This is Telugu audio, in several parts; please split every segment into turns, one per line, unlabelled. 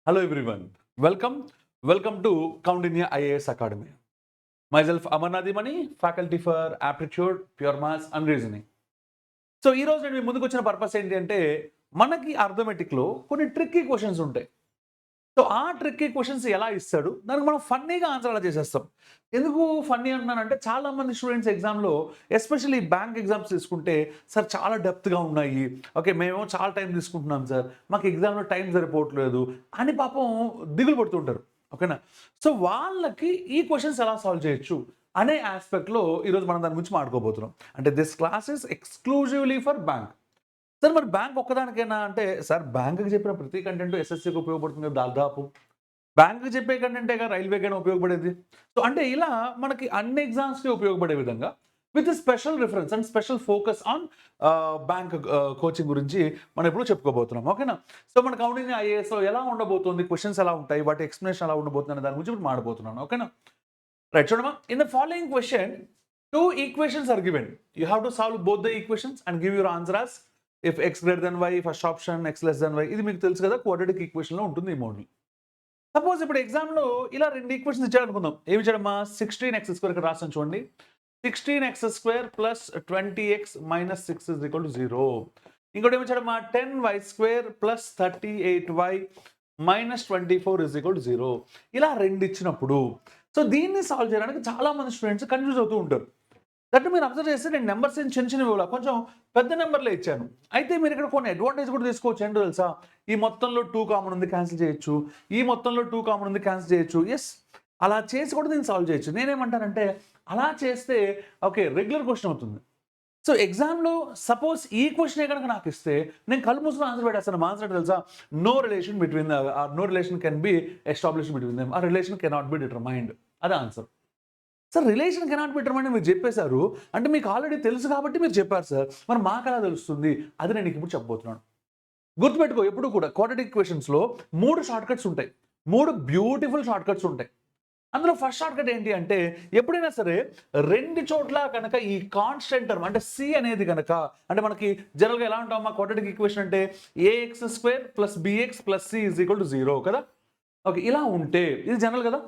Hello everyone. Welcome to Kaundinya IAS Academy. Myself Amarnath Mani, faculty for aptitude, pure maths and reasoning. So ఈరోజు నేను మీ ముందుకు వచ్చిన పర్పస్ ఏంటి అంటే మనకి అర్థమెటిక్లో కొన్ని ట్రిక్కీ క్వశ్చన్స్ ఉంటాయి. సో ఆ ట్రిక్కీ క్వశ్చన్స్ ఎలా ఇస్తాడు దానికి మనం ఫన్నీగా ఆన్సర్ అలా చేసేస్తాం. ఎందుకు ఫన్నీ అంటున్నానంటే చాలా మంది స్టూడెంట్స్ ఎగ్జామ్లో ఎస్పెషల్లీ బ్యాంక్ ఎగ్జామ్స్ తీసుకుంటే సార్ చాలా డెప్త్గా ఉన్నాయి, ఓకే మేమేమో చాలా టైం తీసుకుంటున్నాం సార్, మాకు ఎగ్జామ్లో టైం సరిపోవట్లేదు అని పాపం దిగులు పడుతుంటారు. ఓకేనా? సో వాళ్ళకి ఈ క్వశ్చన్స్ ఎలా సాల్వ్ చేయొచ్చు అనే ఆస్పెక్ట్లో ఈరోజు మనం దాని గురించి మాట్లాడుకోబోతున్నాం. అంటే this class is exclusively for bank. Sir మరి బ్యాంక్ ఒక్కదానికైనా అంటే సార్ బ్యాంక్కి చెప్పిన ప్రతి కంటెంట్ ఎస్ఎస్సికి ఉపయోగపడుతుంది కదా దాదాపు. బ్యాంక్కి చెప్పే కంటెంటేగా రైల్వేకైనా ఉపయోగపడేది. సో అంటే ఇలా మనకి అన్ని ఎగ్జామ్స్కి ఉపయోగపడే విధంగా with special reference and special focus on bank coaching గురించి మనం ఇప్పుడు చెప్పుకోబోతున్నాం. ఓకేనా? సో మన కౌంటింగ్ ఐఏఎస్లో ఎలా ఉండబోతుంది, క్వశ్చన్స్ ఎలా ఉంటాయి, వాటి ఎక్స్ప్లెనేషన్ ఎలా ఉండబోతుంది అనే దాని గురించి ఇప్పుడు మాట్లాడబోతున్నాను. ఓకేనా? రైట్, చూడమ్మా. In the following question two equations are given. You have to solve both the equations and give your answer as if x greater than y, first option, x less than y. ఇది మీకు తెలుసు కదా, క్వాడ్రాటిక్ ఈక్వేషన్లో ఉంటుంది ఈ మోడల్. సపోజ్ ఇప్పుడు ఎగ్జామ్లో ఇలా రెండు ఈక్వేషన్స్ ఇచ్చాడు అనుకుందాం. ఏమి ఇచ్చాడమ్మా? 16x² ఇక్కడ రాస్తాను చూడండి. 16x² plus 20x minus 6 is equal to 0. ఇంకోటి ఏమి ఇచ్చాడమ్మా? 10y² plus 38y minus 24 is equal to 0. ఇలా రెండు ఇచ్చినప్పుడు సో దీన్ని సాల్వ్ చేయడానికి చాలా మంది స్టూడెంట్స్ కన్ఫ్యూజ్ అవుతూ ఉంటారు. దట్ మీరు అబ్జర్వ్ చేస్తే నేను నెంబర్స్ ఏం చిన్న చిన్నవి ఇవ్వాలి, కొంచెం పెద్ద నెంబర్లే ఇచ్చాను. అయితే మీరు ఇక్కడ కొన్ని అడ్వాంటేజ్ కూడా తీసుకోవచ్చు. ఏంటో తెలుసా? ఈ మొత్తంలో 2 కామన్ ఉంది, క్యాన్సిల్ చేయొచ్చు. ఈ మొత్తంలో 2 కామన్ ఉంది, క్యాన్సిల్ చేయొచ్చు. ఎస్, అలా చేసి కూడా దీన్ని సాల్వ్ చేయొచ్చు. నేనేమంటానంటే అలా చేస్తే ఓకే రెగ్యులర్ క్వశ్చన్ అవుతుంది. సో ఎగ్జామ్లో సపోజ్ ఈ క్వశ్చనే కనుక నాకు ఇస్తే నేను కళ్ళు మూసుకుని ఆన్సర్ పెట్టేస్తాను. మా ఆన్సర్ తెలుసా? No relation between no relation can be established between them, ఆ రిలేషన్ కెనాట్ బి డిటర్మైన్డ్. అదే answer. Sir relation cannot be determined మీరు చెప్పేశారు అంటే మీకు ఆల్రెడీ తెలుసు కాబట్టి మీరు చెప్పారు సార్. మరి మాకు ఎలా తెలుస్తుంది? అది నేను ఇప్పుడు చెప్పబోతున్నాను. గుర్తుపెట్టుకో, ఎప్పుడు కూడా క్వాడ్రాటిక్ ఈక్వేషన్స్లో 3 షార్ట్ కట్స్ ఉంటాయి. 3 బ్యూటిఫుల్ షార్ట్ కట్స్ ఉంటాయి. అందులో ఫస్ట్ షార్ట్ కట్ ఏంటి అంటే ఎప్పుడైనా సరే రెండు చోట్ల కనుక ఈ కాన్స్టెంట్ టర్మ్ అంటే సి అనేది కనుక, అంటే మనకి జనరల్గా ఎలా ఉంటామా క్వాడ్రాటిక్ ఈక్వేషన్ అంటే ax² plus bx plus c is equal to 0 కదా. ఓకే, ఇలా ఉంటే ఇది జనరల్ కదా,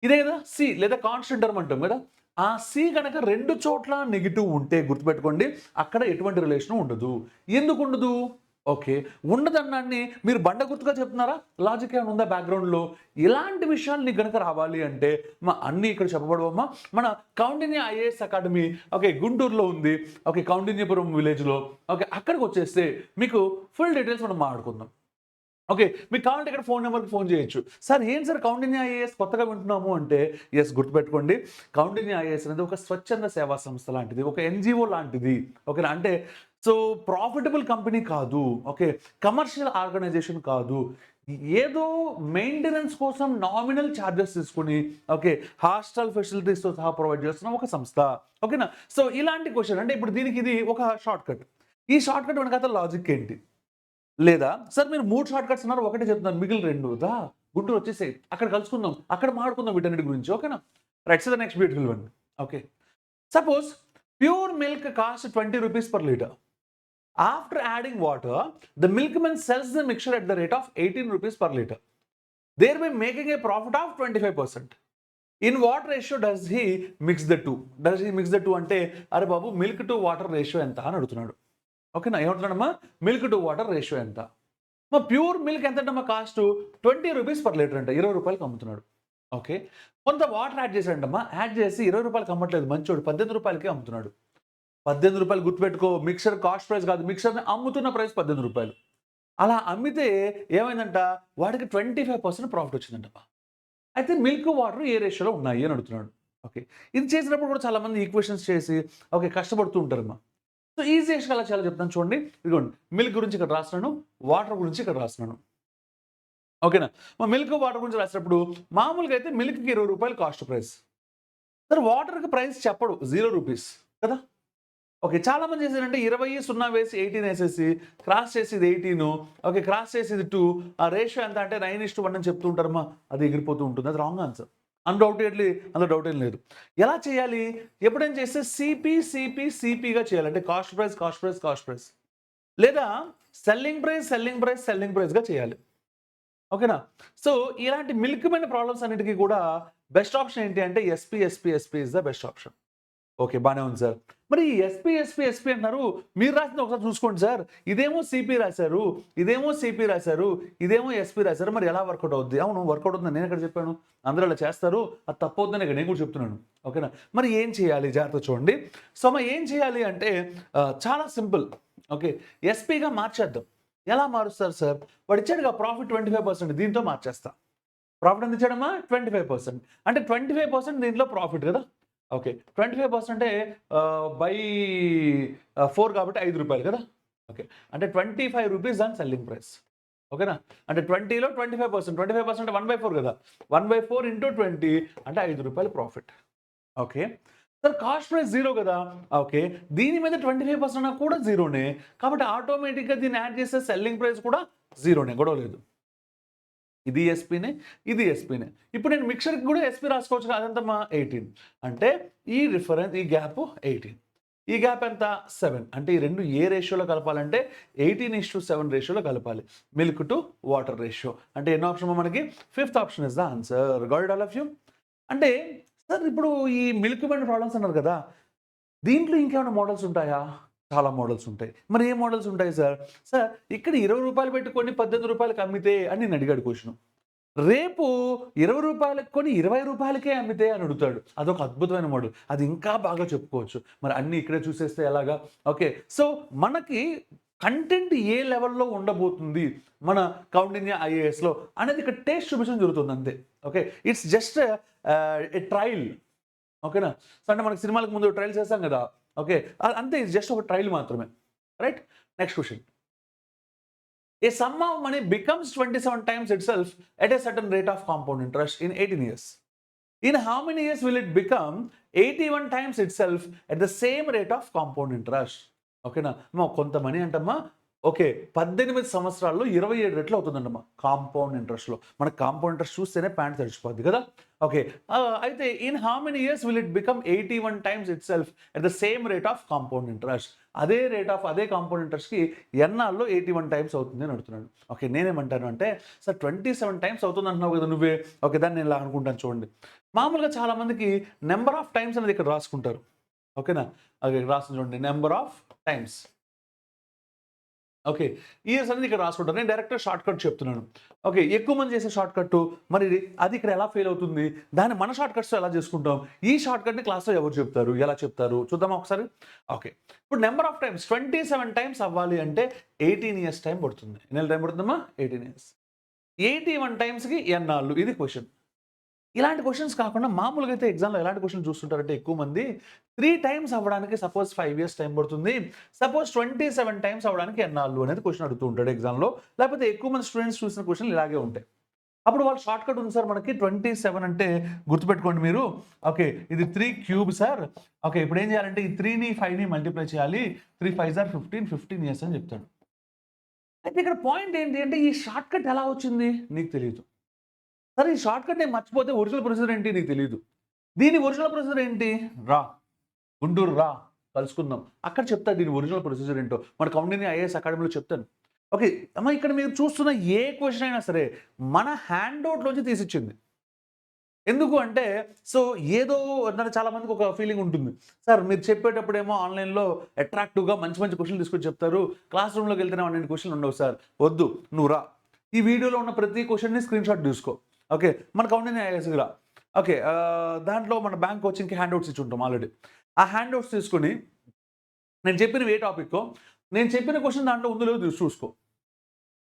ఇదే కదా సి లేదా కాన్స్టెంట్ టర్మ్ అంటాం కదా. ఆ సి కనుక రెండు చోట్ల నెగిటివ్ ఉంటే గుర్తుపెట్టుకోండి అక్కడ ఎటువంటి రిలేషన్ ఉండదు. ఎందుకు ఉండదు? ఓకే, ఉండదన్నాన్ని మీరు బండ గుర్తుగా చెప్తున్నారా? లాజిక్ ఏమైనా ఉందా బ్యాక్గ్రౌండ్లో? ఇలాంటి విషయాలు నీకు కనుక రావాలి అంటే మా అన్నీ ఇక్కడ చెప్పబడవమ్మా. మన కౌండిన్య ఐఏఎస్ అకాడమీ ఓకే గుంటూరులో ఉంది. ఓకే, కౌండిన్యపురం విలేజ్లో. ఓకే, అక్కడికి వచ్చేస్తే మీకు ఫుల్ డీటెయిల్స్ మనం మాట్లాడుకుందాం. ఓకే, మీకు కావాలంటే ఇక్కడ ఫోన్ నెంబర్కి ఫోన్ చేయొచ్చు. సార్ ఏం సార్ కౌండిన్య ఐఏఎస్ కొత్తగా వింటున్నాము అంటే ఎస్, గుర్తుపెట్టుకోండి కౌండిన్య ఐఏఎస్ అనేది ఒక స్వచ్ఛంద సేవా సంస్థ లాంటిది, ఒక ఎన్జిఓ లాంటిది. ఓకేనా? అంటే సో ప్రాఫిటబుల్ కంపెనీ కాదు, ఓకే కమర్షియల్ ఆర్గనైజేషన్ కాదు. ఏదో మెయింటెనెన్స్ కోసం నామినల్ ఛార్జెస్ తీసుకుని ఓకే హాస్టల్ ఫెసిలిటీస్తో సహా ప్రొవైడ్ చేస్తున్న ఒక సంస్థ. ఓకేనా? సో ఇలాంటి క్వశ్చన్ అంటే ఇప్పుడు దీనికి ఇది ఒక షార్ట్ కట్. ఈ షార్ట్ కట్ వెనకాల లాజిక్ ఏంటి? లేదా సార్ మీరు 3 షార్ట్ కట్స్ ఉన్నారు, ఒకటే చెప్తున్నారు, మిగిలిన 2 దా గుంటూరు వచ్చేసాయి, అక్కడ కలుసుకుందాం, అక్కడ మాట్లాడుకుందాం వీటన్నిటి గురించి. ఓకేనా? Right, so the next beautiful one. Okay, suppose pure milk cost 20 rupees per litre. After adding water the milk men sells the mixture at the rate of 18 rupees per litre, thereby making a profit of 25%. In what ratio does he mix the two? Does he mix the two అంటే అరే బాబు మిల్క్ టు వాటర్ రేషియో ఎంత అని అడుగుతున్నాడు. ఓకేనా? ఏమంటున్నాడమ్మా? మిల్క్ టు వాటర్ రేషియో ఎంత? మా ప్యూర్ మిల్క్ ఎంతంటమ్మా కాస్ట్? 20 రూపీస్ పర్ లీటర్ అంట, 20 రూపాయలకి అమ్ముతున్నాడు. ఓకే, కొంత వాటర్ యాడ్ చేశాడంటమ్మా, యాడ్ చేసి 20 రూపాయలకి అమ్మట్లేదు, మంచోడు 18 రూపాయలకి అమ్ముతున్నాడు. 18 రూపాయలు గుర్తుపెట్టుకో, మిక్సర్ కాస్ట్ ప్రైస్ కాదు, మిక్సర్ని అమ్ముతున్న ప్రైస్ 18 రూపాయలు. అలా అమ్మితే ఏమైందంట, వాడికి 25% ప్రాఫిట్ వచ్చిందంటమ్మా. అయితే మిల్క్ వాటర్ ఏ రేషియోలో ఉన్నాయి అని అడుగుతున్నాడు. ఓకే, ఇది చేసినప్పుడు కూడా చాలామంది ఈక్వేషన్స్ చేసి ఓకే కష్టపడుతూ ఉంటారమ్మా. సో ఈజీయెస్ట్గా అలా చాలా చెప్తాను చూడండి. ఇదిగోండి మిల్క్ గురించి ఇక్కడ రాస్తున్నాను, వాటర్ గురించి ఇక్కడ రాస్తున్నాను. ఓకేనా? మా మిల్క్ వాటర్ గురించి రాసినప్పుడు మామూలుగా అయితే మిల్క్కి 20 రూపాయలు కాస్ట్ ప్రైస్. సరే వాటర్కి ప్రైస్ చెప్పడు, 0 రూపీస్ కదా. ఓకే, చాలామంది చేశారంటే 20 0 వేసి 18 వేసేసి క్రాస్ చేసి ఇది 18, ఓకే క్రాస్ చేసి ఇది 2, ఆ రేషియో ఎంత అంటే 9:1 అని చెప్తూ ఉంటారమ్మా. అది ఎగిరిపోతూ ఉంటుంది, అది రాంగ్ ఆన్సర్. అన్డౌటెడ్లీ అందులో డౌట్ ఏం లేదు. ఎలా చేయాలి? ఎప్పుడైనా చేస్తే సిపిగా చేయాలి. అంటే కాస్ట్ ప్రైస్ లేదా సెల్లింగ్ ప్రైస్గా చేయాలి. ఓకేనా? సో ఇలాంటి మిల్క్‌మైన ప్రాబ్లమ్స్ అన్నిటికి కూడా బెస్ట్ ఆప్షన్ ఏంటి అంటే SP is the best option. Okay. బానే ఉంది సార్. మరి ఎస్పీ అంటున్నారు. మీరు రాసింది ఒకసారి చూసుకోండి సార్. ఇదేమో సిపి రాసారు. ఇదేమో ఎస్పీ రాసారు. మరి ఎలా వర్కౌట్ అవుద్ది? అవును, వర్కౌట్ అవుతుందని నేనెక్కడ చెప్పాను? అందరూ అలా చేస్తారు. అది తప్పవుద్దని ఇక్కడ నేను కూడా చెప్తున్నాను. ఓకేనా? మరి ఏం చేయాలి? జాగ్రత్తగా చూడండి. సో మరి ఏం చేయాలి అంటే చాలా సింపుల్. ఓకే. ఎస్పీగా మార్చేద్దాం. ఎలా మారుస్తారు సార్? వాడు ఇచ్చాడుగా ప్రాఫిట్ 25% దీంతో మార్చేస్తా. ప్రాఫిట్ ఎంత ఇచ్చాడమ్మా? 25%. అంటే 25% దీంట్లో ప్రాఫిట్ కదా! ఓకే. 25% అంటే బై 4 కాబట్టి రూ. 5 కదా! ఓకే. అంటే రూ. 25 దాని సెల్లింగ్ ప్రైస్. ఓకేనా? అంటే 20లో 25%. 25% అంటే 1/4 కదా! 1/4 ఇంటూ 20 అంటే రూ. 5 profit. Okay. Sir cost price 0 కదా! ఓకే. దీని మీద 25% అన్నా కూడా జీరోనే. కాబట్టి ఆటోమేటిక్‌గా దీన్ని యాడ్ చేస్తే సెల్లింగ్ ప్రైస్ కూడా జీరోనే. గొడవ లేదు. ఇది ఎస్పీనే, ఇది ఎస్పీనే. ఇప్పుడు నేను మిక్సర్‌కి కూడా ఎస్పీ రాసుకోవచ్చు కదా! అదెంతమ్మా? 18. అంటే ఈ గ్యాప్ 18. ఈ గ్యాప్ ఎంత? 7. అంటే ఈ రెండు ఏ రేషియోలో కలపాలంటే 18:7 రేషియోలో కలపాలి. Milk to water ratio. అంటే ఎన్నో ఆప్షన్ మనకి? Fifth option is the answer. Got it all of you? అంటే సార్ ఇప్పుడు ఈ మిల్క్ మైన ప్రాబ్లమ్స్ అన్నారు కదా! దీంట్లో ఇంకేమైనా మోడల్స్ ఉంటాయా? చాలా మోడల్స్ ఉంటాయి. మరి ఏ మోడల్స్ ఉంటాయి సార్? సార్ ఇక్కడ రూ. 20 పెట్టి కొని రూ. 18కి అమ్మితే అని నేను అడిగాడు క్వెషను. రేపు రూ. 20 కొని రూ. 20కే అమ్మితే అని అడుగుతాడు. అదొక అద్భుతమైన మోడల్. అది ఇంకా బాగా చెప్పుకోవచ్చు. మరి అన్నీ ఇక్కడే చూసేస్తే ఎలాగా? ఓకే. సో మనకి కంటెంట్ ఏ లెవెల్‌లో ఉండబోతుంది మన కౌండిన్య ఐఏఎస్‌లో అనేది ఇక్కడ టేస్ట్ చూపించడం జరుగుతుంది అంతే. Okay. It's just a trial. ఓకేనా? సో అంటే మనకి సినిమాలకు ముందు ట్రయల్స్ చేస్తాం కదా! ఓకే. అంతే, ఇది జస్ట్ ఒక ట్రయల్ మాత్రమే. Right? Next question. A sum of money becomes 27 times itself at a certain rate of compound interest in 18 years. In how many years will it become 81 times itself at the same rate of compound interest? ఓకేనా? కొంత మనీ అంటమ్మా ఓకే 18 సంవత్సరాల్లో 27 రెట్లు అవుతుందంటమ్మా కాంపౌండ్ ఇంట్రెస్ట్‌లో. మనకు కాంపౌండ్ ఇంట్రెస్ట్ చూస్తేనే ప్యాంట్ తడిచిపోద్ది కదా! ఓకే. అయితే in how many years will it become 81 times itself at the same rate of compound interest? అదే కాంపౌండ్ ఇంట్రెస్ట్‌కి ఎన్నాళ్ళలో 81 టైమ్స్ అవుతుంది అని అడుగుతున్నాడు. ఓకే. నేనేమంటాను అంటే సార్ 27 టైమ్స్ అవుతుంది అంటున్నావు కదా నువ్వే. ఓకే. దాన్ని నేను ఇలా అనుకుంటాను చూడండి. మామూలుగా చాలా మందికి నంబర్ ఆఫ్ టైమ్స్ అనేది ఇక్కడ రాసుకుంటారు. ఓకేనా? ఓకే. రాస్తుంది చూడండి. Number of times. Okay. Years అనేది ఇక్కడ రాసుకుంటారు. నేను డైరెక్ట్‌గా షార్ట్‌కట్ చెప్తున్నాను. ఓకే. ఎక్కువ మంది చేసే షార్ట్‌కట్టు మరి అది ఇక్కడ ఎలా ఫెయిల్ అవుతుంది? దాన్ని మన షార్ట్‌కట్స్‌తో ఎలా చేసుకుంటాం? ఈ షార్ట్‌కట్‌ని క్లాస్‌లో ఎవరు చెప్తారు? ఎలా చెప్తారు? చూద్దామా ఒకసారి? ఓకే. ఇప్పుడు నంబర్ ఆఫ్ టైమ్స్ 27 టైమ్స్ అవ్వాలి అంటే 18 ఇయర్స్ టైం పడుతుంది. ఎన్నేళ్ల టైం పడుతుందమ్మా? 18 ఇయర్స్. 81 టైమ్స్‌కి ఎన్నాళ్ళు? ఇది క్వెషన్. ఇలాంటి క్వెషన్స్ కాకుండా మామూలుగా అయితే ఎగ్జామ్‌లో ఎలాంటి క్వెషన్స్ చూస్తుంటారంటే ఎక్కువ మంది 3 టైమ్స్ అవ్వడానికి సపోజ్ 5 ఇయర్స్ టైం పడుతుంది. సపోజ్ 27 టైమ్స్ అవ్వడానికి ఎన్నాళ్ళు అనేది క్వెషన్ అడుగుతూ ఉంటాడు ఎగ్జామ్‌లో. లేకపోతే ఎక్కువ మంది స్టూడెంట్స్ చూసిన క్వెషన్‌లు ఇలాగే ఉంటాయి. అప్పుడు వాళ్ళ షార్ట్‌కట్ ఉంది సార్ మనకి 27 అంటే గుర్తుపెట్టుకోండి మీరు. ఓకే. ఇది 3 క్యూబ్ సార్. ఓకే. ఇప్పుడు ఏం చేయాలంటే ఈ 3ని 5ని మల్టిప్లై చేయాలి. 3 5 ఆర్ 15, 15 ఇయర్స్ అని చెప్తాడు. అయితే ఇక్కడ పాయింట్ ఏంటి అంటే ఈ షార్ట్‌కట్ ఎలా వచ్చింది? నీకు తెలీదు. సరే ఈ షార్ట్‌కట్ నేను మర్చిపోతే ఒరిజినల్ ప్రొసీజర్ ఏంటి నీకు తెలీదు. దీని ఒరిజినల్ ప్రొసీజర్ ఏంటి? రా. గుంటూరు రా. కలుసుకుందాం. అక్కడ చెప్తా దీని ఒరిజినల్ ప్రొసీజర్ ఏంటో. మన కౌండిన్య ఐఏఎస్ అకాడమీలో చెప్తాను. ఓకే. అమ్మ ఇక్కడ మీరు చూస్తున్న ఏ క్వెషన్ అయినా సరే మన హ్యాండ్‌ఔట్‌లోంచి తీసిచ్చింది. ఎందుకు అంటే సో ఏదో అంటే చాలా మందికి ఒక ఫీలింగ్ ఉంటుంది. సార్ మీరు చెప్పేటప్పుడేమో ఆన్‌లైన్‌లో అట్రాక్టివ్‌గా మంచి మంచి క్వెషన్‌లు తీసుకొచ్చి చెప్తారు. క్లాస్ రూమ్‌లోకి వెళ్తేనేమో అన్ని క్వెషన్‌లు ఉండవు సార్. వద్దు. నువ్వు రా. ఈ వీడియోలో ఉన్న ప్రతి క్వెషన్‌ని స్క్రీన్‌షాట్ తీసుకో. ఓకే. మన కౌండిన్య ఐఏఎస్‌కి రా. ఓకే. దాంట్లో మన బ్యాంక్ కోచింగ్‌కి హ్యాండ్‌ఔట్స్ ఇచ్చి ఉంటాం ఆల్రెడీ. ఆ హ్యాండ్‌ఔట్స్ తీసుకొని నేను చెప్పినవి ఏ టాపిక్కో, నేను చెప్పిన క్వెషన్ దాంట్లో ఉందో లేదో చూసుకో.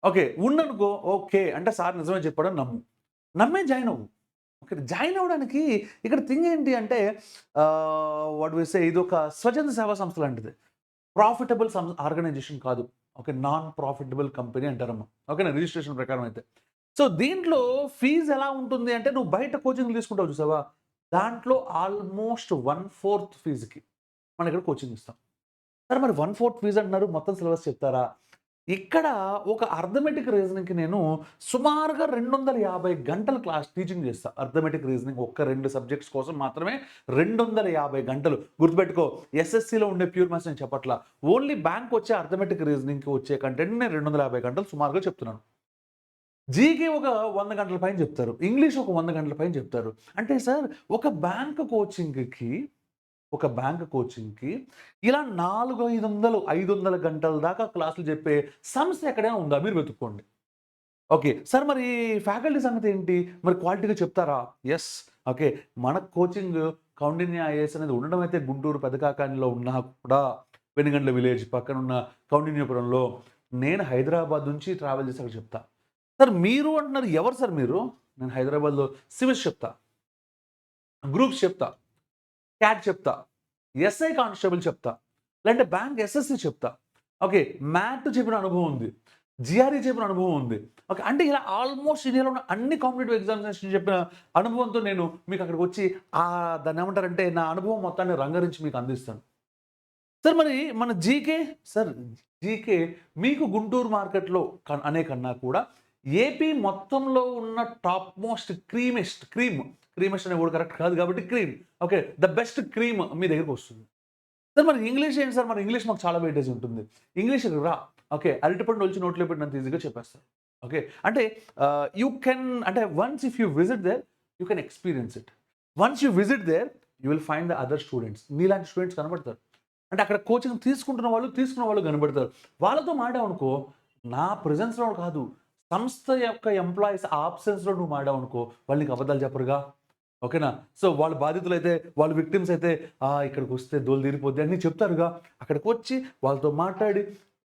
ఓకే. ఉందనుకో ఓకే. అంటే సార్ నిజమే చెప్పాడని నమ్ము. నమ్మే జాయిన్ అవ్వు. ఓకే. జాయిన్ అవ్వడానికి ఇక్కడ థింగ్ ఏంటి అంటే వాట్ వి సే ఇదొక స్వచ్ఛంద సేవా సంస్థ లాంటిది. ప్రాఫిటబుల్ ఆర్గనైజేషన్ కాదు. ఓకే. నాన్ ప్రాఫిటబుల్ కంపెనీ అంటారమ్మా. ఓకేనా? రిజిస్ట్రేషన్ ప్రకారం అయితే. సో దీంట్లో ఫీజ్ ఎలా ఉంటుంది అంటే నువ్వు బయట కోచింగ్‌లు తీసుకుంటావు చూసావా? దాంట్లో ఆల్‌మోస్ట్ 1/4 ఫీజ్‌కి మనం ఇక్కడ కోచింగ్ ఇస్తాం. సరే మరి 1/4 ఫీజ్ అంటున్నారు. మొత్తం సిలబస్ చెప్తారా? ఇక్కడ ఒక అర్థమెటిక్ రీజనింగ్‌కి నేను సుమారుగా 250 గంటలు క్లాస్ టీచింగ్ చేస్తా. అర్థమెటిక్ రీజనింగ్ ఒక్క 2 సబ్జెక్ట్స్ కోసం మాత్రమే 250 గంటలు. గుర్తుపెట్టుకో ఎస్ఎస్‌సిలో ఉండే ప్యూర్ మ్యాథ్స్ నేను చెప్పట్లా. ఓన్లీ బ్యాంక్ వచ్చే అర్థమెటిక్ రీజనింగ్‌కి వచ్చే కంటెంట్ నేను 250 గంటలు సుమారుగా చెప్తున్నాను. జీకే ఒక 100 గంటల పైన చెప్తారు. ఇంగ్లీష్ ఒక 100 గంటల పైన చెప్తారు. అంటే సార్ ఒక బ్యాంక్ కోచింగ్‌కి ఇలా 500 గంటల దాకా క్లాసులు చెప్పే సంస్థ ఎక్కడైనా ఉందా? మీరు వెతుక్కోండి. ఓకే. సార్ మరి ఫ్యాకల్టీ సంగతి ఏంటి? మరి క్వాలిటీగా చెప్తారా? యెస్. ఓకే. మన కోచింగ్ కౌండిన్య ఐఏఎస్ అనేది ఉండడం అయితే గుంటూరు పెదకాకానిలో ఉన్నా కూడా వెనిగండ్ల విలేజ్ పక్కనున్న కౌండిన్యపురంలో నేను హైదరాబాద్ నుంచి ట్రావెల్ చేసి అక్కడ చెప్తా. సార్ మీరు అంటున్నారు ఎవరు సార్ మీరు? నేను హైదరాబాద్‌లో సివిల్స్ చెప్తా. గ్రూప్స్ చెప్తా. క్యాట్ చెప్తా. ఎస్ఐ కానిస్టేబుల్ చెప్తా. లేదంటే బ్యాంక్ ఎస్ఎస్‌సి చెప్తా. ఓకే. మ్యాట్ చెప్పిన అనుభవం ఉంది. జీఆర్ఈ చెప్పిన అనుభవం ఉంది. ఓకే. అంటే ఇలా ఆల్‌మోస్ట్ ఇండియాలో ఉన్న అన్ని కాంపిటీటివ్ ఎగ్జామినేషన్ చెప్పిన అనుభవంతో నేను మీకు అక్కడికొచ్చి దాన్నేమంటారంటే నా అనుభవం మొత్తాన్ని రంగరించి మీకు అందిస్తాను. సార్ మరి మన జీకే సార్ జీకే మీకు గుంటూరు మార్కెట్‌లో అనే కన్నా కూడా ఏపీ మొత్తంలో ఉన్న టాప్ మోస్ట్ క్రీమెస్ట్ అనే వర్డ్ కరెక్ట్ కాదు కాబట్టి cream. Okay. The best cream మీ దగ్గరికొస్తుంది. సార్ మరి ఇంగ్లీష్ ఏంటి సార్? మరి ఇంగ్లీష్ మాకు చాలా వెయిటేజ్ ఉంటుంది. ఇంగ్లీష్‌కి రా. ఓకే. అరటిపండు ఒలిచి నోట్లో పెట్టినంత ఈజీగా చెప్పేస్తారు. ఓకే. అంటే యూ కెన్ అంటే once if you visit there you can experience it. Once you visit there you will find the other students. నీలాంటి స్టూడెంట్స్ కనపడతారు. అంటే అక్కడ కోచింగ్ తీసుకున్న వాళ్ళు కనబడతారు. వాళ్ళతో మాటావనుకో, నా ప్రెజెన్స్‌లో కాదు, సంస్థ యొక్క ఎంప్లాయీస్ ఆబ్సెన్స్‌లో నువ్వు మాటావనుకో, వాళ్ళు నీకు అబద్ధాలు చెప్పరుగా. ఓకేనా? సో, వాళ్ళు బాధితులైతే, వాళ్ళు విక్టిమ్స్ అయితే, ఇక్కడికొస్తే దోల తీరిపోద్ది అని చెప్తారుగా. అక్కడికొచ్చి వాళ్ళతో మాట్లాడి,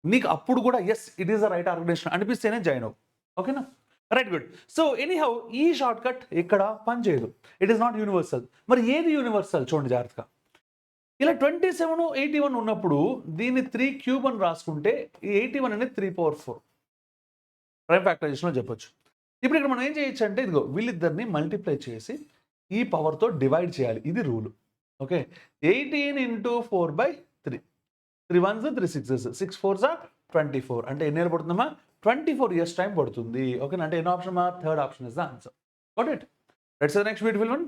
నీకు అప్పుడు కూడా yes it is the right organization అనిపిస్తేనే జాయిన్ అవ్వు. ఓకేనా? Right good. సో, ఎనీహౌ ఈ షార్ట్‌కట్ ఇక్కడ పనిచేయదు. It is not universal. మరి ఏది యూనివర్సల్ చూడండి జాగ్రత్తగా. ఇలా 27, 81 ఉన్నప్పుడు దీన్ని 3 క్యూబ్ అని రాసుకుంటే ఈ 81 అనేది 3/4 ప్రైమ్ ఫ్యాక్టరైజేషన్‌లో చెప్పొచ్చు. ఇప్పుడు ఇక్కడ మనం ఏం చేయొచ్చు అంటే ఇదిగో వీళ్ళిద్దరిని మల్టిప్లై చేసి ఈ పవర్‌తో డివైడ్ చేయాలి. ఇది rule. Okay. 18 into 4/3. 3 once 3 sixes. 6 force 24. అంటే ఎన్ని ఇయర్స్ పడుతుందమ్మా? 24 ఇయర్స్ టైం పడుతుంది. ఓకేనా? అంటే ఎన్నో ఆప్షన్ అమ్మా? Third option is the answer. Got it? Let's see the next beautiful one.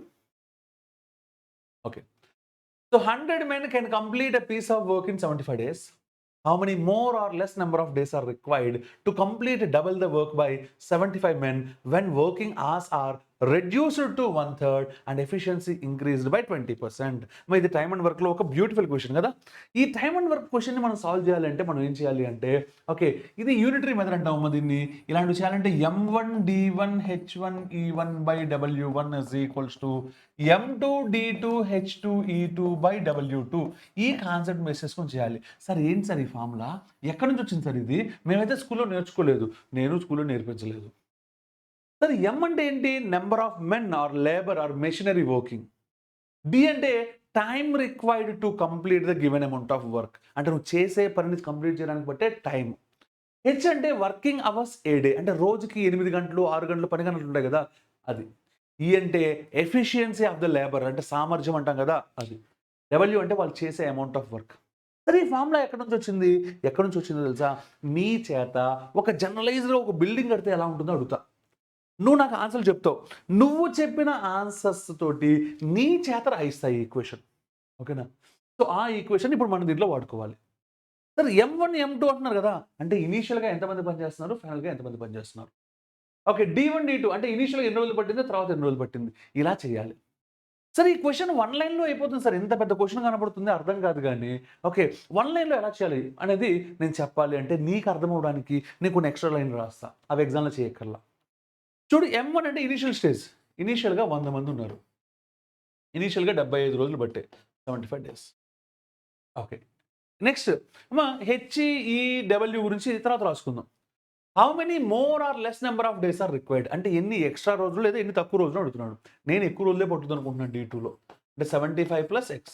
Okay. So 100 men can complete a piece of work in 75 days. How many more or less number of days are required to complete double the work by 75 men when working hours are reduced to 1/3 and efficiency increased by 20%? మరి ఇది టైమ్ అండ్ వర్క్లో ఒక బ్యూటిఫుల్ క్వశ్చన్ కదా. ఈ టైమ్ అండ్ వర్క్ క్వశ్చన్ని మనం సాల్వ్ చేయాలంటే మనం ఏం చేయాలి అంటే ఓకే ఇది యూనిటరీ మెథడ్ అంటాము దీన్ని. ఇలాంటివి చేయాలంటే M1 D1 H1 E1 by W1 is equals to M2 D2 H2 E2 by W2. ఈ కాన్సెప్ట్ బేస్ చేసుకొని చేయాలి. సార్ ఏంటి సార్ ఈ ఫార్ములా ఎక్కడి నుంచి వచ్చింది సార్ ఇది? మేమైతే స్కూల్లో నేర్చుకోలేదు, నేను స్కూల్లో నేర్పించలేదు. సార్ ఎం అంటే ఏంటి? Number of men or labour or machinery working. D అంటే time required to complete the given amount of work. అంటే నువ్వు చేసే పనిని కంప్లీట్ చేయడానికి బట్టే టైం. హెచ్ అంటే వర్కింగ్ అవర్స్ ఏ డే. అంటే రోజుకి 8 గంటలు 6 గంటలు 10 గంటలు ఉంటాయి కదా అది. ఈ అంటే ఎఫిషియన్సీ ఆఫ్ ద లేబర్ అంటే సామర్థ్యం అంటాం కదా అది. డబ్ల్యూ అంటే వాళ్ళు చేసే అమౌంట్ ఆఫ్ వర్క్. సరే ఈ ఫార్ములా ఎక్కడి నుంచి వచ్చింది? ఎక్కడి నుంచి వచ్చిందో తెలుసా? నీ చేత ఒక జనరలైజ్డ్గా ఒక బిల్డింగ్ కడితే ఎలా ఉంటుందో అడుగుతా. నువ్వు నాకు ఆన్సర్లు చెప్తావు. నువ్వు చెప్పిన ఆన్సర్స్ తోటి నీ చేత రాయిస్తాయి ఈ ఈక్వేషన్. ఓకేనా? సో ఆ ఈక్వేషన్ ఇప్పుడు మనం దీంట్లో వాడుకోవాలి. సరే M1, M2 అంటున్నారు కదా. అంటే ఇనీషియల్‌గా ఎంతమంది పనిచేస్తున్నారు? ఫైనల్‌గా ఎంతమంది పనిచేస్తున్నారు? ఓకే. D1, D2 అంటే ఇనీషియల్‌గా ఎన్ని రోజులు పట్టింది? తర్వాత ఎన్ని రోజులు పట్టింది? ఇలా చేయాలి. సరే ఈ క్వెషన్ 1 లైన్‌లో అయిపోతుంది సార్. ఇంత పెద్ద క్వెషన్ కనపడుతుంది అర్థం కాదు గానీ, ఓకే 1 లైన్‌లో ఎలా చేయాలి అనేది నేను చెప్పాలి అంటే నీకు అర్థం అవ్వడానికి నేను కొన్ని ఎక్స్‌ట్రా లైన్‌లు రాస్తా. అవి ఎగ్జామ్‌లో చేయక్కర్లా. చూడు M1 అంటే ఇనీషియల్ స్టేజ్. ఇనీషియల్‌గా 100 మంది ఉన్నారు. ఇనీషియల్‌గా 75 రోజులు పట్టాయి. 75 డేస్. ఓకే. నెక్స్ట్ HEW గురించి తర్వాత రాసుకుందాం. How many more or less number of days are required అంటే ఎన్ని ఎక్స్ట్రా రోజులు లేదా ఎన్ని తక్కువ రోజులు అడుగుతున్నాడు. నేను ఎక్కువ రోజులే పట్టుద్ది అనుకుంటున్నాను D2లో. అంటే 75 + X.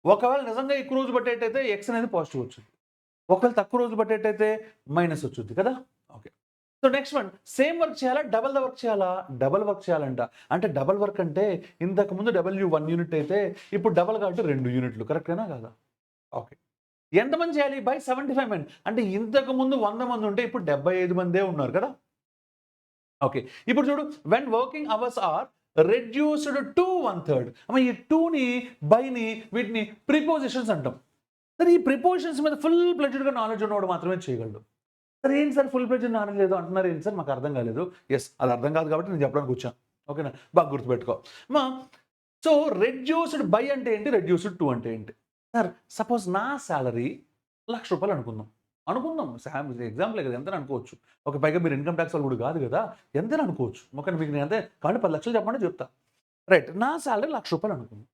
ఒకవేళ నిజంగా ఎక్కువ రోజులు పట్టేటైతే X అనేది పాజిటివ్ వచ్చింది. ఒకవేళ తక్కువ రోజులు పట్టేటైతే మైనస్ వచ్చింది కదా. Okay. So next one same work చేయాలా? డబల్ ద వర్క్ చేయాలా? డబల్ వర్క్ చేయాలంట. అంటే డబల్ వర్క్ అంటే ఇంతకు ముందు W 1 యూనిట్ అయితే ఇప్పుడు డబల్ కాబట్టి 2 యూనిట్లు కరెక్టేనా కాదా? ఓకే. ఎంతమంది చేయాలి? By 75 men. అంటే ఇంతకు ముందు 100 మంది ఉంటే ఇప్పుడు 75 మందే ఉన్నారు కదా. ఓకే. ఇప్పుడు చూడు when working hours are reduced to 1/3. ఈ 2ని బైని వీటిని ప్రిపోజిషన్స్ అంటాం. సరే ఈ ప్రిపోజిషన్స్ మీద ఫుల్ ప్లెడ్జ్డ్‌గా నాలెడ్జ్ ఉన్నవాడు మాత్రమే చేయగలడు. సార్ ఏంటి సార్ ఫుల్ ప్లెడ్జ్ నాలెడ్జ్ లేదు అంటున్నారు ఏంటి సార్ మాకు అర్థం కాలేదు. ఎస్ అది అర్థం కాదు కాబట్టి నేను చెప్పడానికి వచ్చాను. ఓకేనా బాగా గుర్తుపెట్టుకో మా. సో రెడ్యూస్డ్ బై అంటే ఏంటి, రెడ్యూస్డ్ టు అంటే ఏంటి? సార్ సపోజ్ నా శాలరీ ₹1,00,000 అనుకుందాం. ఎగ్జాంపుల్ కదా ఎంతని అనుకోవచ్చు. ఓకే పైగా మీరు ఇన్కమ్ ట్యాక్స్ వాళ్ళు కూడా కాదు కదా, ఎంతని అనుకోవచ్చు. ఓకే మీకు నేను అంతే కాబట్టి 10 లక్షలు చెప్పండి చెప్తా. రైట్ నా శాలరీ ₹1,00,000 అనుకుందాం.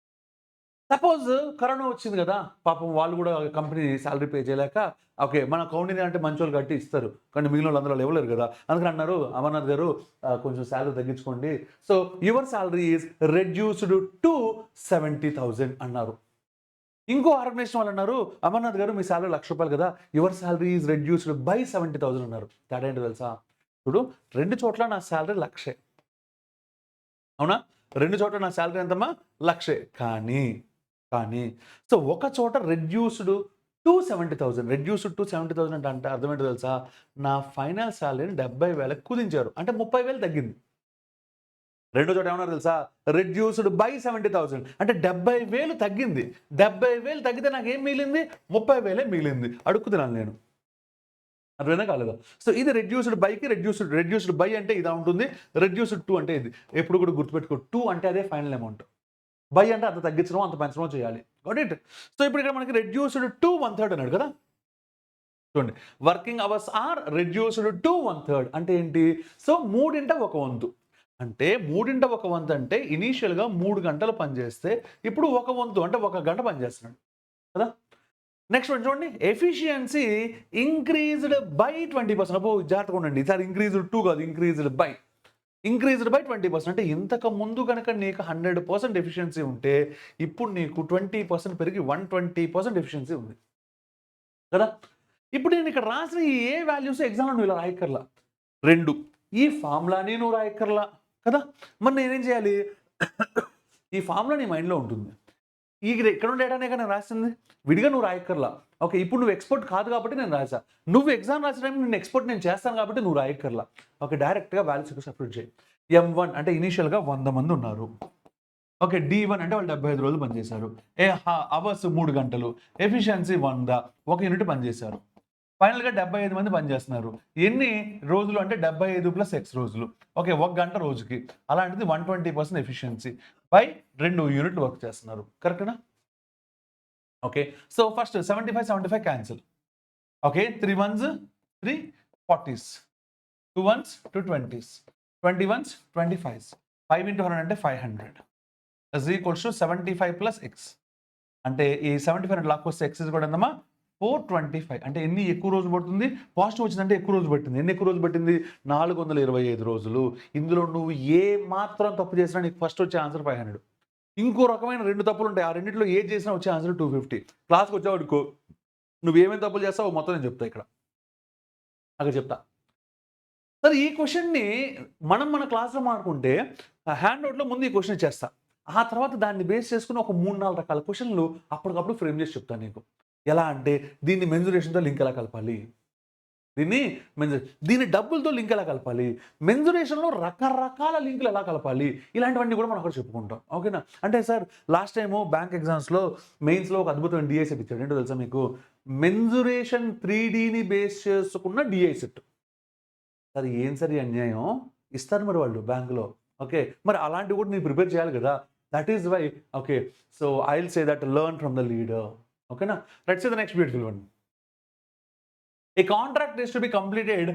సపోజ్ కరోనా వచ్చింది కదా, పాపం వాళ్ళు కూడా కంపెనీ శాలరీ పే చేయలేక ఓకే మన కౌంటింగ్ అంటే మంచోళ్ళు కట్టి ఇస్తారు కానీ మిగిలిన వాళ్ళు అందులో ఇవ్వలేరు కదా, అందుకని అన్నారు అమర్నాథ్ గారు కొంచెం శాలరీ తగ్గించుకోండి. So your salary is reduced to 70,000 అన్నారు. ఇంకో ఆర్గనైజేషన్ వాళ్ళు అన్నారు అమర్నాథ్ గారు మీ శాలరీ ₹1,00,000 కదా, your salary is reduced by 70,000 అన్నారు. తేడా ఏంటో తెలుసా? ఇప్పుడు రెండు చోట్ల నా శాలరీ 1,00,000 అవునా, రెండు చోట్ల నా శాలరీ ఎంతమ్మా 1,00,000 కానీ సో ఒక చోట రెడ్యూస్డ్ టు 70,000 రెడ్యూస్డ్ టు 70,000 అంటే అర్థం ఏంటో తెలుసా? నా ఫైనల్ శాలరీని 70,000 కుదించారు అంటే 30,000 తగ్గింది. రెండో చోట ఏమన్నారు తెలుసా? రెడ్యూస్డ్ బై 70,000 అంటే 70,000 తగ్గింది. 70,000 తగ్గితే నాకు ఏం మిగిలింది? 30,000 మిగిలింది. అడుక్కుతున్నాను నేను. అర్థమైనా కాలేదా? సో ఇది రెడ్యూస్డ్ బైకి రెడ్యూస్డ్ బై అంటే ఇలా ఉంటుంది, రెడ్యూస్డ్ టు అంటే ఇది. ఎప్పుడు కూడా గుర్తుపెట్టుకో, టు అంటే అదే ఫైనల్ అమౌంట్, బై అంటే అంత తగ్గించడం అంత పెంచడం చేయాలి. Got it? సో ఇప్పుడు ఇక్కడ మనకి రెడ్యూస్డ్ టు 1/3 అన్నాడు కదా, చూడండి working hours are reduced to 1/3 అంటే ఏంటి? సో 3/1 అంటే 3/1 అంటే ఇనీషియల్గా 3 గంటలు పనిచేస్తే ఇప్పుడు 1/1 అంటే 1 గంట పనిచేస్తున్నాడు కదా. నెక్స్ట్ చూడండి ఎఫిషియన్సీ ఇంక్రీజ్డ్ బై 20%. అప్పుడు జాగ్రత్తగా ఉండండి, ఈసారి ఇంక్రీజ్డ్ టు కాదు, ఇంక్రీజ్డ్ బై 20% అంటే ఇంతకు ముందు కనుక నీకు 100% ఎఫిషియన్సీ ఉంటే ఇప్పుడు నీకు 20% పెరిగి 120% ఎఫిషియన్సీ ఉంది కదా. ఇప్పుడు నేను ఇక్కడ రాసిన ఏ వాల్యూస్ ఎగ్జామ్లో నువ్వు ఇలా రాయక్కర్లా, 2 ఈ ఫార్ములాని నువ్వు రాయక్కర్లా కదా. మరి నేనేం చేయాలి? ఈ ఫార్ములా నీ మైండ్లో ఉంటుంది, ఈ ఎక్కడ ఉండేటానే కానీ రాసింది విడిగా నువ్వు రాయక్కర్లా. ఓకే ఇప్పుడు నువ్వు ఎక్స్పర్ట్ కాదు కాబట్టి నేను రాసా, నువ్వు ఎగ్జామ్ రాసే టైం నేను ఎక్స్పర్ట్ నేను చేస్తాను కాబట్టి నువ్వు రాయక్కర్లా. ఓకే డైరెక్ట్గా వాల్యూస్ సపరేట్ చేయి. M1 అంటే ఇనీషియల్గా 100 మంది ఉన్నారు. ఓకే D1 అంటే వాళ్ళు 75 రోజులు పనిచేశారు. అవర్స్ 3 గంటలు, ఎఫిషియన్సీ 100, 1 యూనిట్ పనిచేశారు. ఫైనల్గా 75 మంది పనిచేస్తున్నారు. ఎన్ని రోజులు అంటే 75 + X రోజులు. ఓకే 1 గంట రోజుకి, అలాంటిది 120% ఎఫిషియన్సీ బై 2 యూనిట్లు వర్క్ చేస్తున్నారు. కరెక్టేనా? Okay so first 75 cancel. Okay 3 1s 3 40s, 2 1s 2 20s, 20 1s 25s, 5 × 100 అంటే 500 is equals to 75 + X అంటే ఈ 75 లాక్ వస్తే X కూడా ఎంతమ్మా 425 అంటే ఎన్ని ఎక్కువ రోజు పడుతుంది? పాజిటివ్ వచ్చిందంటే ఎక్కువ రోజు పట్టింది. ఎన్ని ఎక్కువ రోజు పట్టింది? 425 రోజులు. ఇందులో నువ్వు ఏ మాత్రం తప్పు చేసినా నీకు ఫస్ట్ వచ్చే ఆన్సర్ 500. ఇంకో రకమైన 2 తప్పులు ఉంటాయి, ఆ రెండింటిలో ఏది చేసినా వచ్చే ఆన్సర్ 250. క్లాస్కి వచ్చావుడుకో నువ్వు ఏమేమి తప్పులు చేస్తావో మొత్తం నేను చెప్తా ఇక్కడ, అక్కడ చెప్తా. సరే ఈ క్వశ్చన్ని మన క్లాస్లో మాట్లాడుకుంటే హ్యాండ్ అవుట్లో ముందు ఈ క్వశ్చన్ చేస్తా, ఆ తర్వాత దాన్ని బేస్ చేసుకుని ఒక 3-4 రకాల క్వశ్చన్లు అప్పటికప్పుడు ఫ్రేమ్ చేసి చెప్తాను నీకు. ఎలా అంటే దీన్ని మెన్జురేషన్తో లింక్ ఎలా కలపాలి, దీన్ని డబ్బులతో లింక్ ఎలా కలపాలి, మెన్జురేషన్లో రకరకాల లింకులు ఎలా కలపాలి, ఇలాంటివన్నీ కూడా మనం అక్కడ చెప్పుకుంటాం. ఓకేనా? అంటే సార్ లాస్ట్ టైము బ్యాంక్ ఎగ్జామ్స్లో మెయిన్స్లో ఒక అద్భుతమైన డిఐ సెట్ ఇచ్చాడు. ఏంటో తెలుసా మీకు? మెన్జురేషన్ 3Dని బేస్ చేసుకున్న డిఐ సెట్. సరే ఏం సరే అన్యాయం ఇస్తారు మరి వాళ్ళు బ్యాంకులో. ఓకే మరి అలాంటివి కూడా నేను ప్రిపేర్ చేయాలి కదా. That is why okay so I will say that learn from the leader. ఓకేనా? Let's see the next beautiful one. A contract is to be completed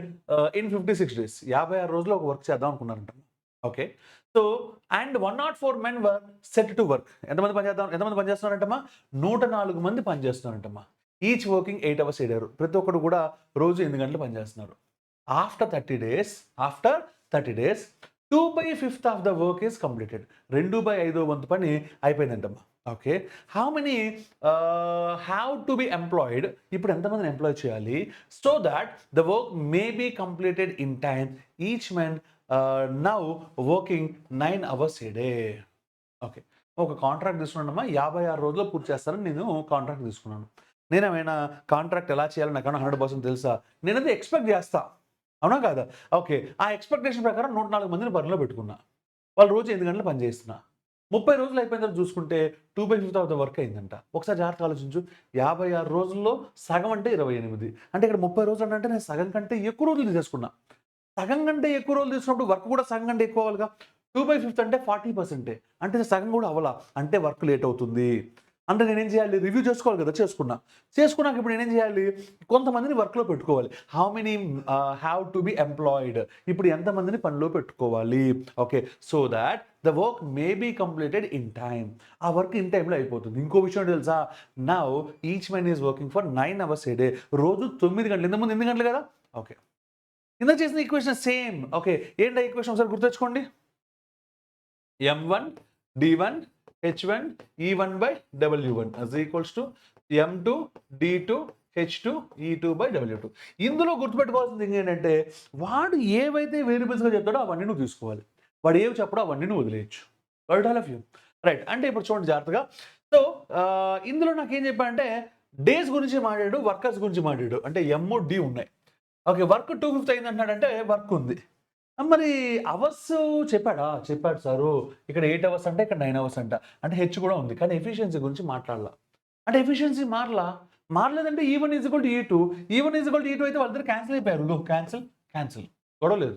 in 56 days. 56 రోజుల్లో ఒక వర్క్ చేద్దాం అనుకున్నారంట. Okay so and 104 men were set to work. ఎంతమంది పనిచేస్తున్నారంటమ్మా? 104 మంది పనిచేస్తున్నారంటమ్మా. Each working 8 hours 8 hours. ప్రతి ఒక్కరు కూడా రోజు 8 గంటలు పనిచేస్తున్నారు. After 30 days 2/5 of the work is completed. 2/5 వంతు పని అయిపోయిందంటమ్మా. Okay how many have to be employed? ఇప్పుడు ఎంతమందిని ఎంప్లాయ్ చేయాలి? So that the work may be completed in time. Each men now working 9 hours a day. Okay ఒక కాంట్రాక్ట్ తీసుకున్నానమ్మా, 56 రోజుల్లో పూర్తి చేస్తానని నేను కాంట్రాక్ట్ తీసుకున్నాను. నేనేమైనా కాంట్రాక్ట్ ఎలా చేయాలి నాకన్నా 100% తెలుసా? నేనది ఎక్స్పెక్ట్ చేస్తా, అవునా కాదా? ఓకే ఆ ఎక్స్పెక్టేషన్ ప్రకారం 104 మందిని పనిలో పెట్టుకున్నా, వాళ్ళు రోజు 8 గంటలు పనిచేస్తున్నా. 30 రోజులు అయిపోయిన తర్వాత చూసుకుంటే 2/5 ఆఫ్ ద వర్క్ అయిందంట. ఒకసారి జాగ్రత్తగా ఆలోచించు. 56 రోజుల్లో సగం అంటే 28. అంటే ఇక్కడ 30 రోజులు అంటే నేను సగం కంటే ఎక్కువ రోజులు తీసేసుకున్నా. సగం కంటే ఎక్కువ రోజులు తీసుకున్నప్పుడు వర్క్ కూడా సగం కంటే ఎక్కువ అవ్వాలిగా. 2/5 అంటే 40%. అంటే సగం కూడా అవ్వలా. అంటే వర్క్ లేట్ అవుతుంది. అంటే నేనేం చేయాలి? రివ్యూ చేసుకోవాలి కదా! చేసుకున్నా. చేసుకున్నాక ఇప్పుడు నేనేం చేయాలి? కొంతమందిని వర్క్‌లో పెట్టుకోవాలి. How many have to be employed. ఇప్పుడు ఎంతమందిని పనిలో పెట్టుకోవాలి. Okay. So that the work may be completed in time. ఆ వర్క్ ఇన్ టైమ్‌లో అయిపోతుంది. ఇంకో విషయం ఏంటో తెలుసా? Now each man is working for 9 hours a day. రోజు 9 గంటలు. ఇంతకుముందు 8 గంటలు కదా! ఓకే. కింద చేసిన ఈక్వేషన్ సేమ్. ఓకే. ఏంటి ఆ ఈక్వేషన్ ఒకసారి గుర్తుతెచ్చుకోండి. M1 D1 H1 E1/W1 is equals to M2 D2 H2 E2/W2. ఇందులో గుర్తుపెట్టుకోవాల్సిన థింగ్ ఏంటంటే వాడు ఏవైతే వేరియబుల్స్‌గా చెప్తాడో అవన్నీ నువ్వు తీసుకోవాలి. వాడు ఏవి చెప్పడో అవన్నీ నువ్వు వదిలేయొచ్చు. Got all of you. Right. అంటే ఇప్పుడు చూడండి జాగ్రత్తగా. సో ఇందులో నాకేం చెప్పాడంటే డేస్ గురించి మాట్లాడాడు, వర్కర్స్ గురించి మాట్లాడాడు. అంటే M, D ఉన్నాయి. ఓకే. వర్క్ 250 అయిందంటున్నాడంటే వర్క్ ఉంది. మరి అవర్స్ చెప్పాడా? చెప్పాడు సారు. ఇక్కడ 8 అవర్స్ అంటే ఇక్కడ 9 అవర్స్ అంట. అంటే హెచ్ కూడా ఉంది. కానీ ఎఫిషియన్సీ గురించి మాట్లాడలా. అంటే efficiency మారలా. మారలేదంటే E1 E2. E1 E2 అయితే వాళ్ళిద్దరు క్యాన్సిల్ అయిపోయారు. Cancel, cancel. గొడవ లేదు.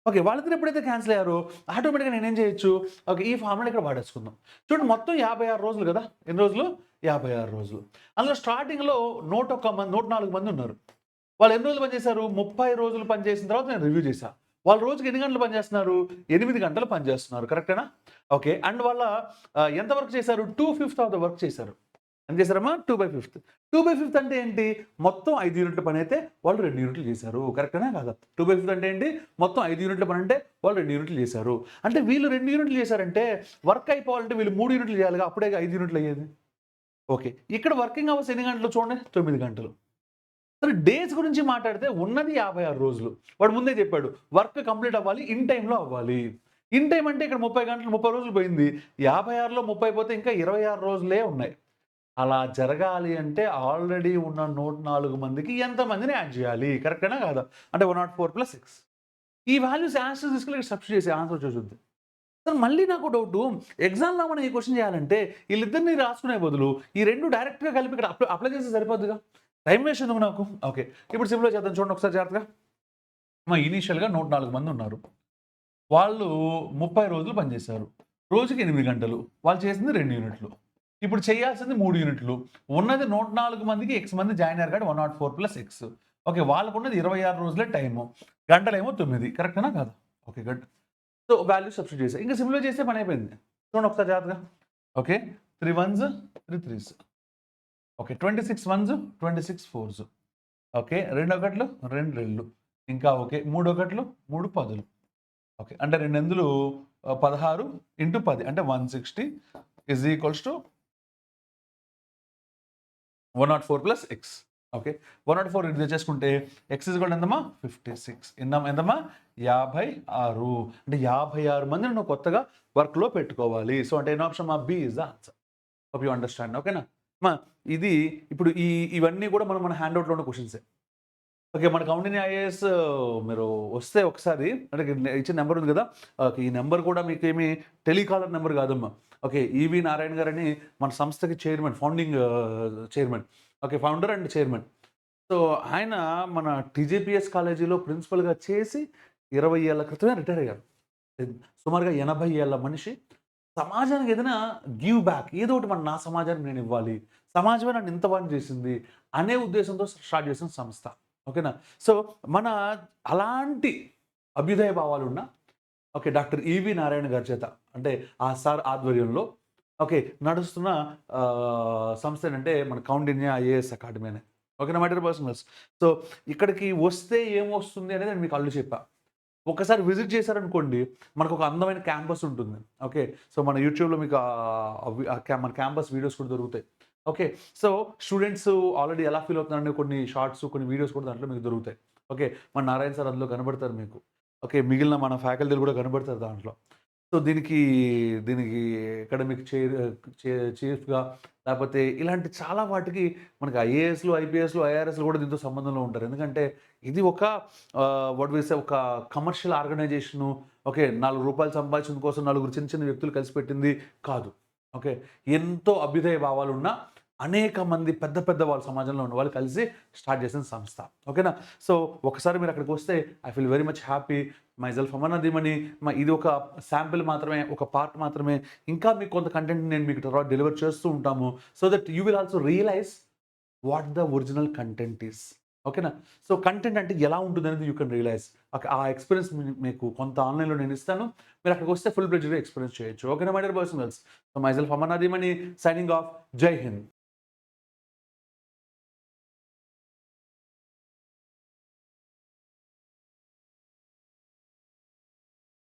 ఓకే. వాళ్ళిద్దరు ఎప్పుడైతే క్యాన్సిల్ అయ్యారో ఆటోమేటిక్‌గా నేనేం చేయొచ్చు? ఓకే. ఈ ఫార్ములా ఇక్కడ వాడేసుకుందాం. చూడండి మొత్తం 56 రోజులు కదా! ఎన్ని రోజులు? 56 రోజులు. అందులో స్టార్టింగ్‌లో 104 మంది ఉన్నారు. వాళ్ళు ఎన్ని రోజులు పనిచేశారు? 30 రోజులు పనిచేసిన తర్వాత నేను రివ్యూ చేశా. వాళ్ళు రోజుకి ఎన్ని గంటలు పనిచేస్తున్నారు? 8 గంటలు పనిచేస్తున్నారు. కరెక్టేనా? ఓకే. అండ్ వాళ్ళ ఎంత వర్క్ చేశారు? 2/5 ఆఫ్ ద వర్క్ చేశారు. ఎంత చేశారమ్మా? 2/5. 2/5 అంటే ఏంటి? మొత్తం 5 యూనిట్ల పనైతే వాళ్ళు 2 యూనిట్లు చేశారు. కరెక్టేనా కాదా? 2/5 అంటే ఏంటి? మొత్తం 5 యూనిట్ల పని అంటే వాళ్ళు 2 యూనిట్లు చేశారు. అంటే వీళ్ళు 2 యూనిట్లు చేశారంటే వర్క్ అయిపోవాలంటే వీళ్ళు 3 యూనిట్లు చేయాలిగా. అప్పుడే 5 యూనిట్లు అయ్యేది. ఓకే. ఇక్కడ వర్కింగ్ అవర్స్ ఎన్ని గంటలు చూడండి? 9 గంటలు. సరే డేస్ గురించి మాట్లాడితే ఉన్నది 56 రోజులు. వాడు ముందే చెప్పాడు. వర్క్ కంప్లీట్ అవ్వాలి. ఇన్ టైమ్‌లో అవ్వాలి. ఇన్ టైమ్ అంటే ఇక్కడ 30 గంటలు 30 రోజులు పోయింది. 56లో 30 పోతే ఇంకా 26 రోజులే ఉన్నాయి. అలా జరగాలి అంటే ఆల్రెడీ ఉన్న 104 మందికి ఎంతమందిని యాడ్ చేయాలి? కరెక్టేనా కాదా? అంటే 104 + 6. ఈ వాల్యూస్ యాస్‌టీస్ తీసుకెళ్ళి సబ్స్టిట్యూట్ చేసి ఆన్సర్ వచ్చేసుద్ది. సార్ మళ్ళీ నాకు డౌటు. ఎగ్జామ్‌లో మనం ఈ క్వెషన్ చేయాలంటే వీళ్ళిద్దరిని రాసుకునే బదులు ఈ 2 డైరెక్ట్‌గా కలిపి ఇక్కడ అప్లై చేస్తే సరిపోద్దిగా. టైం వేస్ట్ ఎందుకు నాకు? ఓకే. ఇప్పుడు సింపుల్‌గా చేద్దాం చూడండి ఒకసారి జాగ్రత్తగా. ఇనీషియల్‌గా 104 మంది ఉన్నారు. వాళ్ళు 30 రోజులు పనిచేశారు. రోజుకి 8 గంటలు. వాళ్ళు చేసింది 2 యూనిట్లు. ఇప్పుడు చేయాల్సింది 3 యూనిట్లు. ఉన్నది 104 మందికి ఎక్స్ మంది జాయిన్ అయ్యారు కాబట్టి 104 + ఎక్స్. ఓకే. వాళ్ళకున్నది 26 రోజులే టైము. గంటలేమో 9. కరెక్టేనా కాదా? Okay. Good. So value substitute చేశా. ఇంకా సింప్లిఫై చేస్తే పని అయిపోయింది. చూడండి ఒకసారి జాగ్రత్తగా. Okay. 3 1s 3 3s. Okay. 26 1s 26 4s. Okay. 2 ఒకట్లు 2 2లు. ఇంకా ఓకే. 3 ఒకట్లు 3 10లు. ఓకే. అంటే 2 ఎందులు 16 × 10 అంటే 160 is equals to 104 + X. Okay. 104 ఇది తెచ్చేసుకుంటే ఎక్స్ ఈజ్ ఈక్వల్ ఎంతమ్మా? 56. ఎంతమ్మా? 56. అంటే 56 మందిని నువ్వు కొత్తగా వర్క్‌లో పెట్టుకోవాలి. సో అంటే ఎన్నో ఆప్షన్ మా B is the answer. Hope you understand. ఓకేనా? ఇది ఇప్పుడు ఇవన్నీ కూడా మన హ్యాండ్‌ఔట్‌లో ఉన్న క్వెషన్సే. ఓకే. మన కౌండిన్య ఐఏఎస్ మీరు వస్తే ఒకసారి అంటే ఇచ్చిన నెంబర్ ఉంది కదా! ఓకే. ఈ నెంబర్ కూడా మీకేమి టెలికాలర్ నెంబర్ కాదమ్మా. ఓకే. ఈవి నారాయణ గారని మన సంస్థకి chairman, founding chairman. Okay. Founder and chairman. So ఆయన మన టీజేపీఎస్ కాలేజీలో ప్రిన్సిపల్‌గా చేసి 20 ఏళ్ల క్రితమే రిటైర్ అయ్యారు. సుమారుగా 80 ఏళ్ల మనిషి. సమాజానికి ఏదైనా గివ్ బ్యాక్ ఏదో ఒకటి నా సమాజానికి నేను ఇవ్వాలి. సమాజమే నన్ను ఇంత వాడిని చేసింది అనే ఉద్దేశంతో స్టార్ట్ చేసిన సంస్థ. ఓకేనా? సో మన అలాంటి అభ్యుదయ భావాలున్న ఓకే. డాక్టర్ ఈవి నారాయణ గారి చేత అంటే ఆ సార్ ఆధ్వర్యంలో ఓకే. నడుస్తున్న సంస్థ ఏంటంటే మన కౌండిన్య ఐఏఎస్ అకాడమీ అని. ఓకేనా మై డియర్ పర్సనల్స్. సో ఇక్కడికి వస్తే ఏమొస్తుంది అనేది నేను మీకు ఆల్రెడీ చెప్పా. ఒక్కసారి విజిట్ చేశారనుకోండి మనకు ఒక అందమైన క్యాంపస్ ఉంటుంది. ఓకే. సో మన యూట్యూబ్‌లో మీకు మన క్యాంపస్ వీడియోస్ కూడా దొరుకుతాయి. ఓకే. సో స్టూడెంట్స్ ఆల్రెడీ ఎలా ఫీల్ అవుతున్నారని కొన్ని షార్ట్స్, కొన్ని వీడియోస్ కూడా దాంట్లో మీకు దొరుకుతాయి. ఓకే. మన నారాయణ సార్ అందులో కనబడతారు మీకు. ఓకే. మిగిలిన మన ఫ్యాకల్టీలు కూడా కనబడతారు దాంట్లో. సో దీనికి అకాడమిక్ చీఫ్‌గా లేకపోతే ఇలాంటి చాలా వాటికి మనకి ఐఏఎస్‌లు, ఐపీఎస్‌లు, ఐఆర్ఎస్‌లు కూడా దీంతో సంబంధంలో ఉంటారు. ఎందుకంటే ఇది ఒక వాట్ వి సే ఒక కమర్షియల్ ఆర్గనైజేషను, ఓకే. రూ. 4 సంపాదించడం కోసం నలుగురు చిన్న చిన్న వ్యక్తులు కలిసి పెట్టింది కాదు. ఓకే. ఎంతో అభ్యుదయ భావాలున్న అనేక మంది పెద్ద పెద్ద వాళ్ళు సమాజంలో ఉన్నవాళ్ళు కలిసి స్టార్ట్ చేసిన సంస్థ. ఓకేనా? సో, ఒకసారి మీరు అక్కడికి వస్తే I feel very much happy. Myself Amarnath ఇది ఒక శాంపిల్ మాత్రమే, ఒక పార్ట్ మాత్రమే. ఇంకా మీకు కొంత కంటెంట్ నేను మీకు తర్వాత డెలివర్ చేస్తూ ఉంటాము. So that you will also realise what the original content is. ఓకేనా? సో, కంటెంట్ అంటే ఎలా ఉంటుందనేది యూ కెన్ రియలైజ్. ఆ ఎక్స్‌పీరియన్స్ మీకు కొంత ఆన్‌లైన్‌లో నేను ఇస్తాను. మీరు అక్కడికి వస్తే ఫుల్ ఫ్లెడ్జ్డ్‌గా ఎక్స్‌పీరియన్స్ చేయొచ్చు. ఓకేనా my dear boys and girls. So, myself Amarnath signing off. జై హింద్.